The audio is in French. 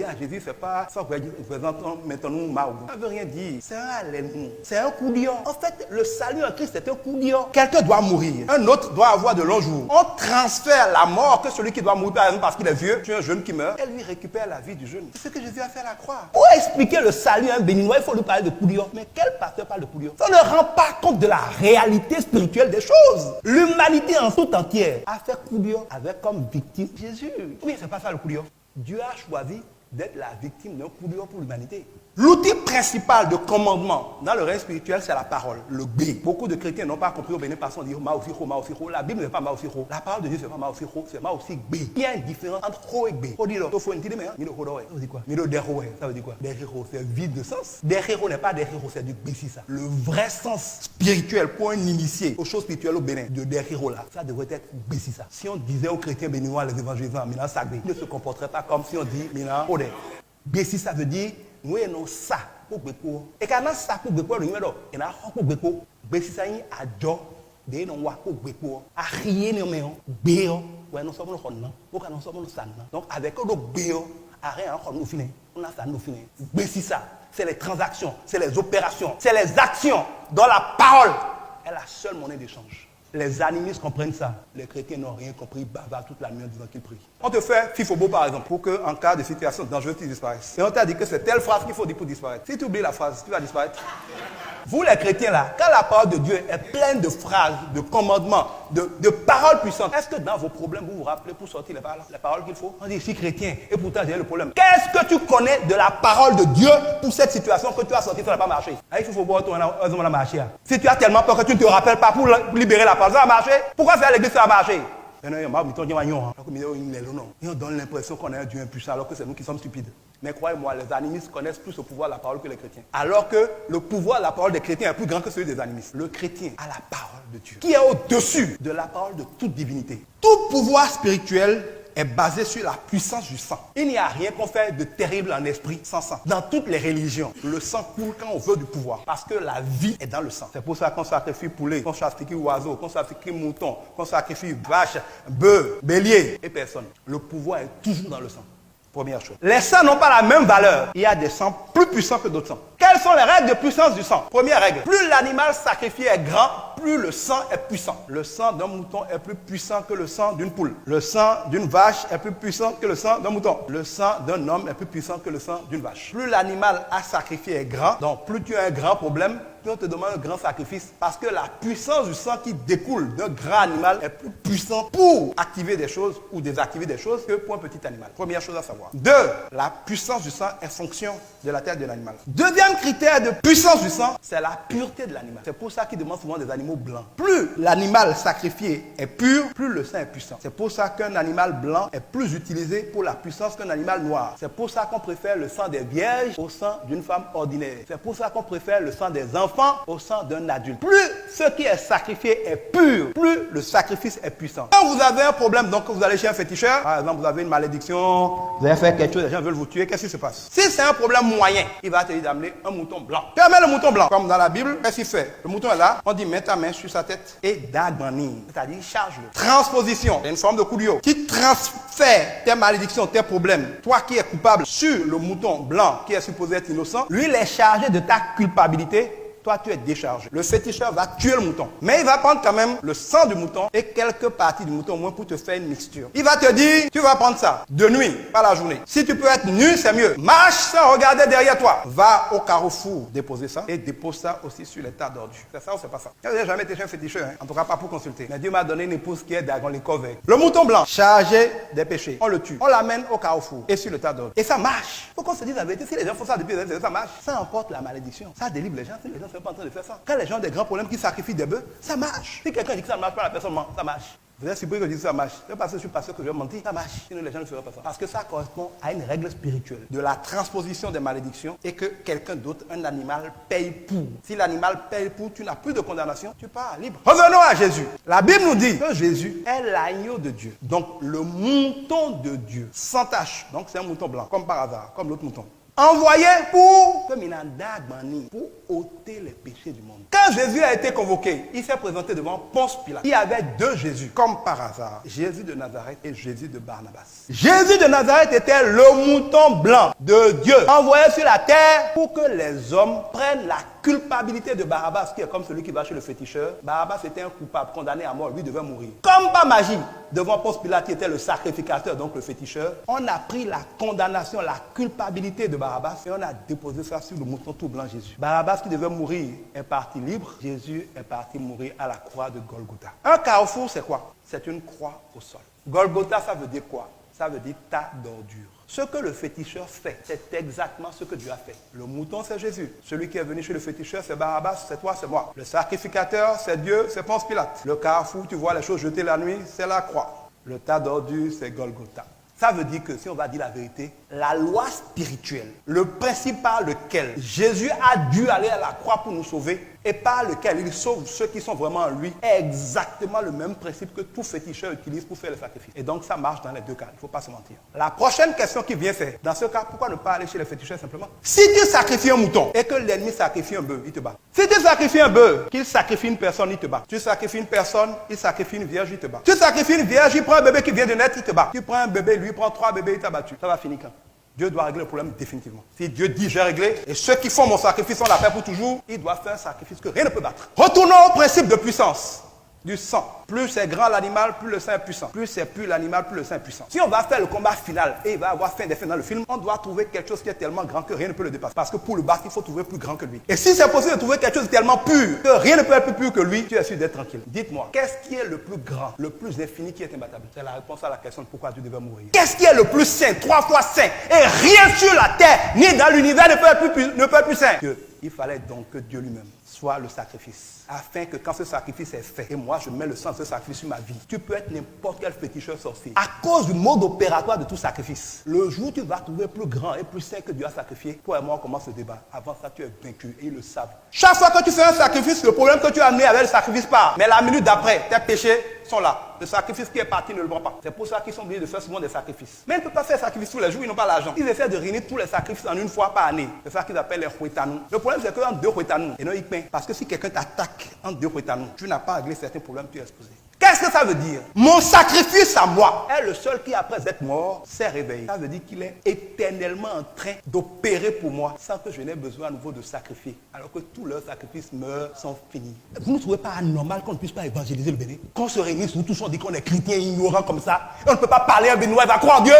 à Jésus, c'est pas sans présentons maintenant Mao. Ça ne veut rien dire. C'est un allènement. C'est un coup d'or. En fait, le salut en Christ, c'est un coup d'or. Quelqu'un doit mourir. Un autre doit avoir de longs jours. On transfère la mort que celui qui doit mourir, par exemple, parce qu'il est vieux, tu es un jeune qui meurt, elle lui récupère la vie du jeune. C'est ce que Jésus a fait à la croix. Pour expliquer le salut à un béninois, il faut lui parler de coup d'or. Mais quel pasteur parle de coup d'or? Ça ne rend pas compte de la réalité spirituelle des choses. L'humanité en tout entière a fait coup d'or avec comme victime Jésus. Oui, c'est pas ça le coup d'or. Dieu a choisi d'être la victime d'un coup d'or pour l'humanité. L'outil principal de commandement dans le règne spirituel, c'est la parole, le B. Beaucoup de chrétiens n'ont pas compris au Bénin parce qu'on dit Maofiro. La Bible n'est pas Maofiro. La parole de Dieu, c'est pas Maofiro, c'est Maofi B. Il y a une différence entre Ho et B. Ho dit là, il faut une petite main. Milo Hodoe. Ça veut dire quoi? Milo Derro, ça veut dire quoi? Derro, c'est vide de sens. Derro n'est pas Derro, c'est du Bessissa. Le vrai sens spirituel pour un initié aux choses spirituelles au Bénin, de Derro là, ça devrait être Bessissa. Si on disait aux chrétiens béninois, les évangélisants, Milan Sagbé, ils ne se comporteraient pas comme si on dit Milan Ode. Bessissa veut dire nous avons ça pour Beko. Et quand on a ça pour Beko, nous avons ça pour Beko. Bessissa y a adjo de non wa pour Beko. A rien ne me béo. Ouais nous sommes nous non. Pourquoi nous sommes nous ça non. Donc avec le béo, a rien encore nous finir. On a ça nous finir. Bessissa, c'est les transactions, c'est les opérations, c'est les actions dont la parole est la seule monnaie d'échange. Les animistes comprennent ça. Les chrétiens n'ont rien compris, bavardent toute la nuit en disant qu'ils prient. On te fait fifobo par exemple, pour qu'en cas de situation dangereuse, tu disparaisses. Et on t'a dit que c'est telle phrase qu'il faut dire pour disparaître. Si tu oublies la phrase, tu vas disparaître. Vous les chrétiens là, quand la parole de Dieu est pleine de phrases, de commandements, de paroles puissantes, est-ce que dans vos problèmes, vous vous rappelez pour sortir les paroles qu'il faut? On dit, je suis chrétien et pourtant j'ai le problème. Qu'est-ce que tu connais de la parole de Dieu pour cette situation que tu as sortie, ça n'a pas marché? Il faut voir ton marché. Si tu as tellement peur que tu ne te rappelles pas pour libérer la parole, ça a marché? Pourquoi faire l'église, ça a marché? On donne l'impression qu'on est un Dieu impuissant alors que c'est nous qui sommes stupides. Mais croyez-moi, les animistes connaissent plus le pouvoir de la parole que les chrétiens. Alors que le pouvoir de la parole des chrétiens est plus grand que celui des animistes. Le chrétien a la parole de Dieu, qui est au-dessus de la parole de toute divinité. Tout pouvoir spirituel est basé sur la puissance du sang. Il n'y a rien qu'on fait de terrible en esprit sans sang. Dans toutes les religions, le sang coule quand on veut du pouvoir. Parce que la vie est dans le sang. C'est pour ça qu'on sacrifie poulet, qu'on sacrifie oiseau, qu'on sacrifie mouton, qu'on sacrifie vache, bœuf, bélier et personne. Le pouvoir est toujours dans le sang. Première chose. Les sangs n'ont pas la même valeur. Il y a des sangs plus puissants que d'autres sangs. Quelles sont les règles de puissance du sang? Première règle. Plus l'animal sacrifié est grand, plus le sang est puissant. Le sang d'un mouton est plus puissant que le sang d'une poule. Le sang d'une vache est plus puissant que le sang d'un mouton. Le sang d'un homme est plus puissant que le sang d'une vache. Plus l'animal à sacrifier est grand, donc plus tu as un grand problème, plus on te demande un grand sacrifice. Parce que la puissance du sang qui découle d'un grand animal est plus puissante pour activer des choses ou désactiver des choses que pour un petit animal. Première chose à savoir. 2. La puissance du sang est fonction de la tête de l'animal. Deuxième critère de puissance du sang, c'est la pureté de l'animal. C'est pour ça qu'ils demandent souvent des animaux blancs. Plus l'animal sacrifié est pur, plus le sang est puissant. C'est pour ça qu'un animal blanc est plus utilisé pour la puissance qu'un animal noir. C'est pour ça qu'on préfère le sang des vierges au sang d'une femme ordinaire. C'est pour ça qu'on préfère le sang des enfants au sang d'un adulte. Plus ce qui est sacrifié est pur, plus le sacrifice est puissant. Quand vous avez un problème, donc vous allez chez un féticheur, par exemple vous avez une malédiction, vous avez fait quelque chose, les gens veulent vous tuer, qu'est-ce qui se passe? Si c'est un problème moyen, il va te dire d'amener un mouton blanc. Tu amènes le mouton blanc, comme dans la Bible, qu'est-ce qu'il fait? Le mouton est là, on dit mets ta main sur sa tête et d'agbani, c'est-à-dire charge-le. Transposition, c'est une forme de coup de qui transfère tes malédictions, tes problèmes, toi qui es coupable, sur le mouton blanc qui est supposé être innocent, lui il est chargé de ta culpabilité. Toi, tu es déchargé. Le féticheur va tuer le mouton. Mais il va prendre quand même le sang du mouton et quelques parties du mouton au moins pour te faire une mixture. Il va te dire, tu vas prendre ça de nuit, pas la journée. Si tu peux être nu, c'est mieux. Marche sans regarder derrière toi. Va au carrefour déposer ça et dépose ça aussi sur les tas d'ordures. C'est ça ou c'est pas ça? Je n'ai jamais été chez un féticheur, en tout cas pas pour consulter. Mais Dieu m'a donné une épouse qui est dans les corveilles. Le mouton blanc, chargé des péchés. On le tue. On l'amène au carrefour et sur le tas d'ordures. Et ça marche. Il faut qu'on se dise la vérité. Si les gens font ça depuis des années, ça marche. Ça emporte la malédiction. Ça délivre les gens. Si les gens sont pas en train de faire ça. Quand les gens ont des grands problèmes qui sacrifient des bœufs, ça marche. Si quelqu'un dit que ça ne marche pas, la personne ment, ça marche. Vous êtes surpris que je dise que ça marche. C'est parce que je suis pasteur que je vais mentir, ça marche. Sinon les gens ne feraient pas ça. Parce que ça correspond à une règle spirituelle de la transposition des malédictions et que quelqu'un d'autre, un animal, paye pour. Si l'animal paye pour, tu n'as plus de condamnation, tu pars libre. Revenons à Jésus. La Bible nous dit que Jésus est l'agneau de Dieu. Donc le mouton de Dieu, sans tache. Donc c'est un mouton blanc, comme par hasard, comme l'autre mouton. Envoyé pour ôter les péchés du monde. Quand Jésus a été convoqué, il s'est présenté devant Ponce Pilate. Il y avait deux Jésus, comme par hasard. Jésus de Nazareth et Jésus de Barnabas. Jésus de Nazareth était le mouton blanc de Dieu, envoyé sur la terre pour que les hommes prennent la culpabilité de Barabbas, qui est comme celui qui va chez le féticheur. Barabbas était un coupable, condamné à mort, lui devait mourir. Comme par magie, devant Ponce Pilate, qui était le sacrificateur, donc le féticheur, on a pris la condamnation, la culpabilité de Barabbas et on a déposé ça sur le mouton tout blanc Jésus. Barabbas qui devait mourir est parti libre, Jésus est parti mourir à la croix de Golgotha. Un carrefour, c'est quoi? C'est une croix au sol. Golgotha, ça veut dire quoi? Ça veut dire tas d'ordures. Ce que le féticheur fait, c'est exactement ce que Dieu a fait. Le mouton, c'est Jésus. Celui qui est venu chez le féticheur, c'est Barabbas, c'est toi, c'est moi. Le sacrificateur, c'est Dieu, c'est Ponce Pilate. Le carrefour, tu vois les choses jetées la nuit, c'est la croix. Le tas d'ordures, c'est Golgotha. Ça veut dire que, si on va dire la vérité, la loi spirituelle, le principe par lequel Jésus a dû aller à la croix pour nous sauver et par lequel il sauve ceux qui sont vraiment en lui, est exactement le même principe que tout féticheur utilise pour faire le sacrifice. Et donc ça marche dans les deux cas, il ne faut pas se mentir. La prochaine question qui vient, c'est, dans ce cas, pourquoi ne pas aller chez les féticheurs simplement? Si tu sacrifies un mouton et que l'ennemi sacrifie un bœuf, il te bat. Si tu sacrifies un bœuf, qu'il sacrifie une personne, il te bat. Tu sacrifies une personne, il sacrifie une vierge, il te bat. Tu sacrifies une vierge, il prend un bébé qui vient de naître, il te bat. Tu prends un bébé, lui prend 3 bébés, il t'a battu. Ça va finir quand? Dieu doit régler le problème définitivement. Si Dieu dit j'ai réglé, et ceux qui font mon sacrifice ont la paix pour toujours, ils doivent faire un sacrifice que rien ne peut battre. Retournons au principe de puissance du sang. Plus c'est grand l'animal, plus le sang est puissant. Plus c'est pur l'animal, plus le sang est puissant. Si on va faire le combat final et il va avoir fin des fins dans le film, on doit trouver quelque chose qui est tellement grand que rien ne peut le dépasser. Parce que pour le battre, il faut trouver plus grand que lui. Et si c'est possible de trouver quelque chose de tellement pur que rien ne peut être plus pur que lui, tu es sûr d'être tranquille. Dites-moi, qu'est-ce qui est le plus grand, le plus infini qui est imbattable? C'est la réponse à la question de pourquoi Dieu devait mourir. Qu'est-ce qui est le plus saint, 3 fois saint? Et rien sur la terre, ni dans l'univers ne peut être plus saint que il fallait donc que Dieu lui-même soit le sacrifice, afin que quand ce sacrifice est fait, et moi je mets le sang de ce sacrifice sur ma vie, tu peux être n'importe quel féticheur sorcier. À cause du mode opératoire de tout sacrifice, le jour où tu vas trouver plus grand et plus saint que Dieu a sacrifié, toi et moi on commence le débat. Avant ça tu es vaincu et ils le savent. Chaque fois que tu fais un sacrifice, le problème que tu as amené avec le sacrifice part. Mais la minute d'après, tes péchés sont là. Le sacrifice qui est parti ne le prend pas. C'est pour ça qu'ils sont obligés de faire souvent des sacrifices. Mais ils ne peuvent pas faire sacrifice tous les jours, ils n'ont pas l'argent. Ils essaient de réunir tous les sacrifices en une fois par année. C'est ça qu'ils appellent les huétanous. Le problème c'est qu'en 2 huétanous, et non ils peinent. Parce que si quelqu'un t'attaque en 2 huétanous, tu n'as pas réglé certains problèmes, tu es exposé. Qu'est-ce que ça veut dire? Mon sacrifice à moi est le seul qui, après être mort, s'est réveillé. Ça veut dire qu'il est éternellement en train d'opérer pour moi sans que je n'ai besoin à nouveau de sacrifier. Alors que tous leurs sacrifices meurent, sont finis. Vous ne trouvez pas anormal qu'on ne puisse pas évangéliser le Bénin? Qu'on se réunisse où tous on dit qu'on est chrétiens ignorants comme ça, et on ne peut pas parler à un Béninois, il va croire en Dieu?